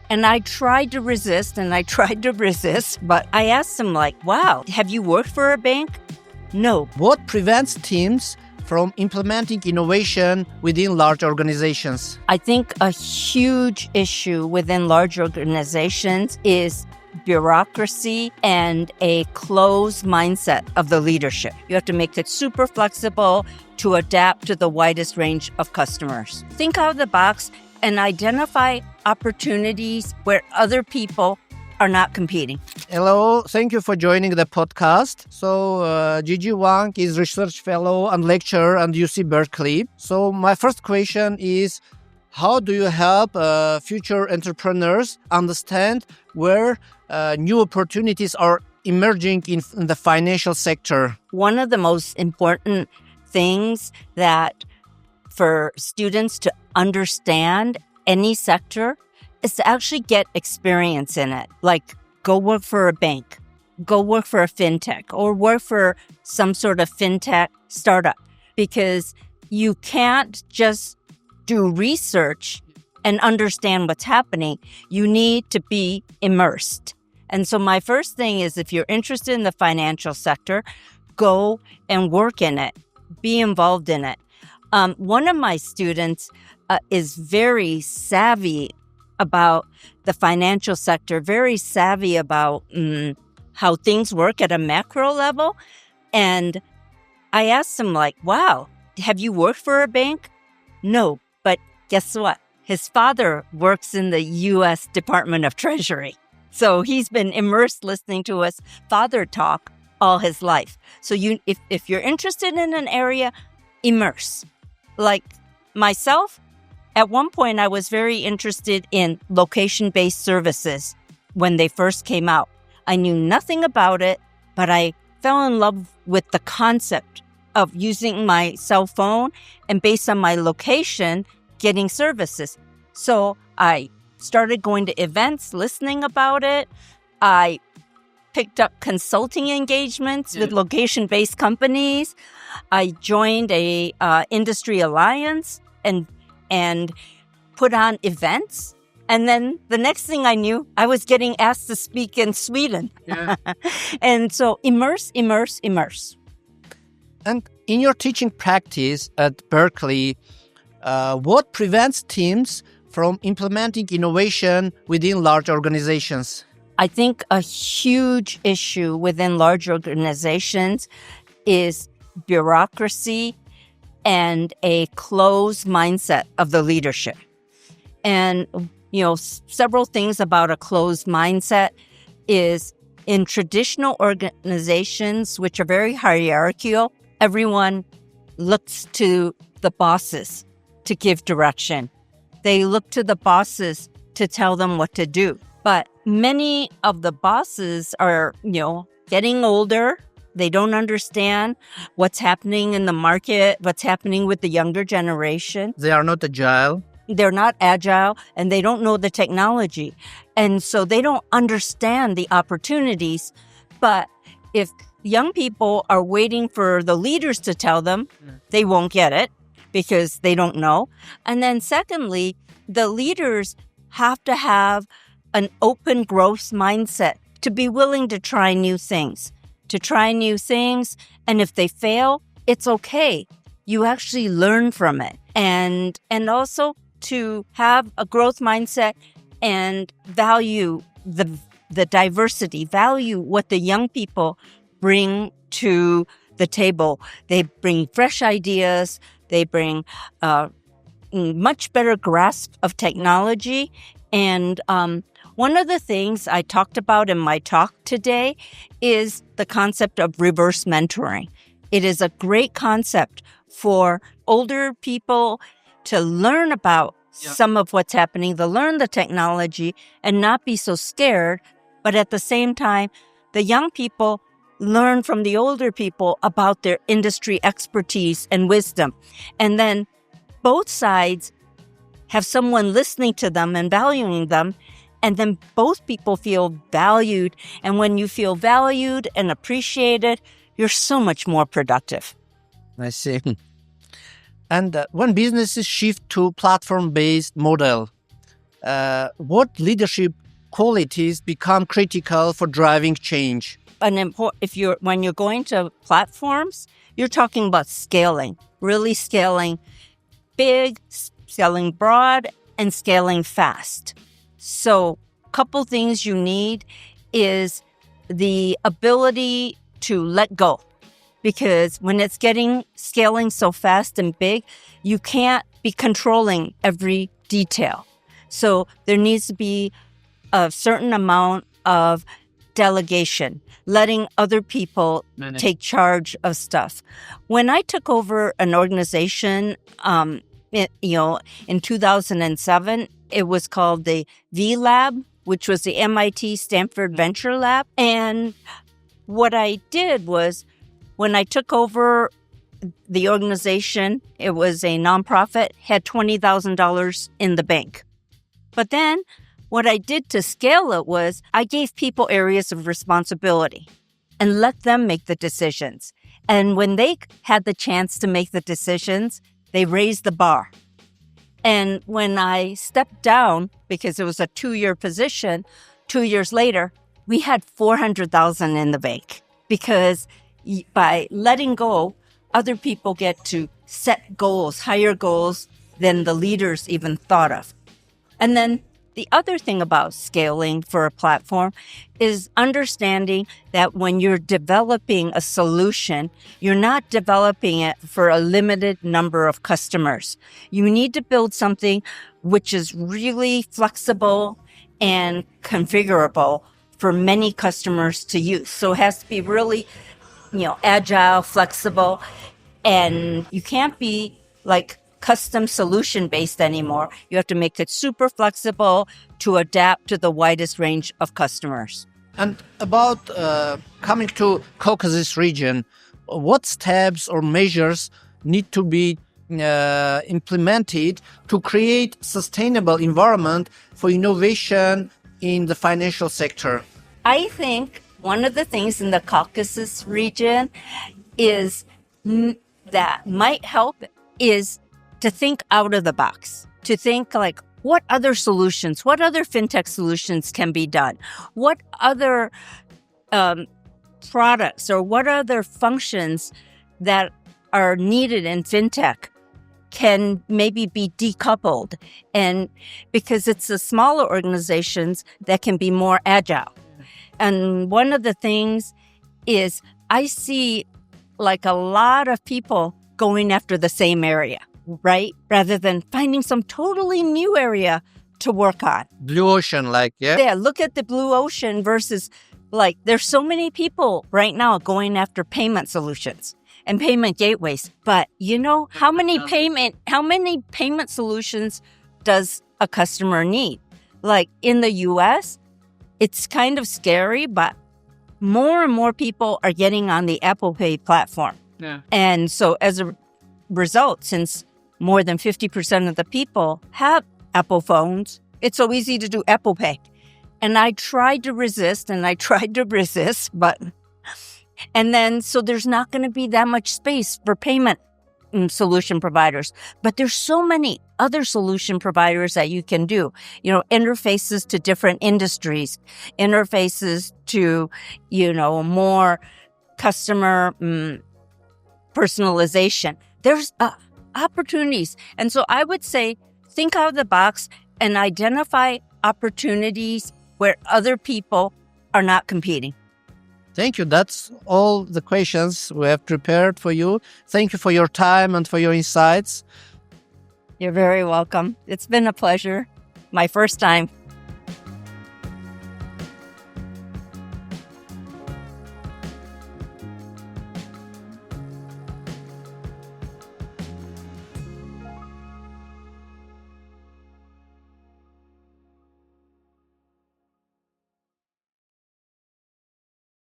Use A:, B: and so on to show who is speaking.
A: And I tried to resist, but I asked him, like, wow, have you worked for a bank? No.
B: What prevents teams from implementing innovation within large organizations?
A: I think a huge issue within large organizations is bureaucracy and a closed mindset of the leadership. You have to make it super flexible to adapt to the widest range of customers. Think out of the box and identify opportunities where other people are not competing.
B: Hello, thank you for joining the podcast. So, Джиджи Ванг is research fellow and lecturer at UC Berkeley. So, my first question is, how do you help future entrepreneurs understand where new opportunities are emerging in the financial sector?
A: One of the most important things that for students to understand any sector is to actually get experience in it. Like, go work for a bank, go work for a fintech, or work for some sort of fintech startup. Because you can't just do research and understand what's happening. You need to be immersed. And so my first thing is, if you're interested in the financial sector, go and work in it, be involved in it. One of my students is very savvy about the financial sector, very savvy about how things work at a macro level. And I asked him, like, wow, have you worked for a bank? No, but guess what? His father works in the U.S. Department of Treasury. So he's been immersed listening to his father talk all his life. So if you're interested in an area, immerse. Like myself, at one point I was very interested in location-based services when they first came out. I knew nothing about it, but I fell in love with the concept of using my cell phone and based on my location, getting services. So I started going to events, listening about it. I picked up consulting engagements with location-based companies. I joined a industry alliance and put on events. And then the next thing I knew, I was getting asked to speak in Sweden. Yeah. And so immerse.
B: And in your teaching practice at Berkeley, what prevents teams from implementing innovation within large organizations?
A: I think a huge issue within large organizations is bureaucracy and a closed mindset of the leadership. And, several things about a closed mindset is in traditional organizations, which are very hierarchical, everyone looks to the bosses to give direction. They look to the bosses to tell them what to do. But many of the bosses are, getting older. They don't understand what's happening in the market, what's happening with the younger generation.
B: They are not agile.
A: They're not agile, and they don't know the technology. And so they don't understand the opportunities. But if young people are waiting for the leaders to tell them, they won't get it because they don't know. And then secondly, the leaders have to have an open growth mindset to be willing to try new things. And if they fail, it's okay. You actually learn from it. And also to have a growth mindset and value the diversity, value what the young people bring to the table. They bring fresh ideas. They bring much better grasp of technology. And one of the things I talked about in my talk today is the concept of reverse mentoring. It is a great concept for older people to learn about some of what's happening, to learn the technology and not be so scared. But at the same time, the young people learn from the older people about their industry expertise and wisdom. And then both sides have someone listening to them and valuing them. And then both people feel valued. And when you feel valued and appreciated, you're so much more productive.
B: I see. And when businesses shift to platform-based model, what leadership qualities become critical for driving change?
A: When you're going to platforms, you're talking about scaling, really scaling big, scaling broad, and scaling fast. So a couple things you need is the ability to let go. Because when it's scaling so fast and big, you can't be controlling every detail. So there needs to be a certain amount of delegation, letting other people take charge of stuff. When I took over an organization, in 2007, it was called the V Lab, which was the MIT Stanford Venture Lab. And what I did was, when I took over the organization, it was a nonprofit, had $20,000 in the bank. But then what I did to scale it was I gave people areas of responsibility and let them make the decisions. And when they had the chance to make the decisions, they raised the bar. And when I stepped down, because it was a 2-year position, 2 years later, we had $400,000 in the bank, because by letting go, other people get to set goals, higher goals than the leaders even thought of. And then the other thing about scaling for a platform is understanding that when you're developing a solution, you're not developing it for a limited number of customers. You need to build something which is really flexible and configurable for many customers to use. So it has to be really agile, flexible, and you can't be like custom solution based anymore. You have to make it super flexible to adapt to the widest range of customers.
B: And about coming to Caucasus region, what steps or measures need to be implemented to create sustainable environment for innovation in the financial sector?
A: I think one of the things in the Caucasus region is that might help is to think out of the box, to think like, what other solutions, what other fintech solutions can be done? What other products or what other functions that are needed in fintech can maybe be decoupled? And because it's the smaller organizations that can be more agile. And one of the things is I see like a lot of people going after the same area, right? Rather than finding some totally new area to work on.
B: Blue ocean,
A: Yeah, look at the blue ocean versus there's so many people right now going after payment solutions and payment gateways. But how many payment solutions does a customer need? Like in the US, it's kind of scary, but more and more people are getting on the Apple Pay platform.
B: Yeah.
A: And so as a result, since more than 50% of the people have Apple phones, it's so easy to do Apple Pay. And I tried to resist, but and then so there's not going to be that much space for payment solution providers. But there's so many other solution providers that you can do, interfaces to different industries, interfaces to, more customer personalization. There's opportunities. And so I would say, think out of the box and identify opportunities where other people are not competing.
B: Thank you. That's all the questions we have prepared for you. Thank you for your time and for your insights.
A: You're very welcome. It's been a pleasure. My first time.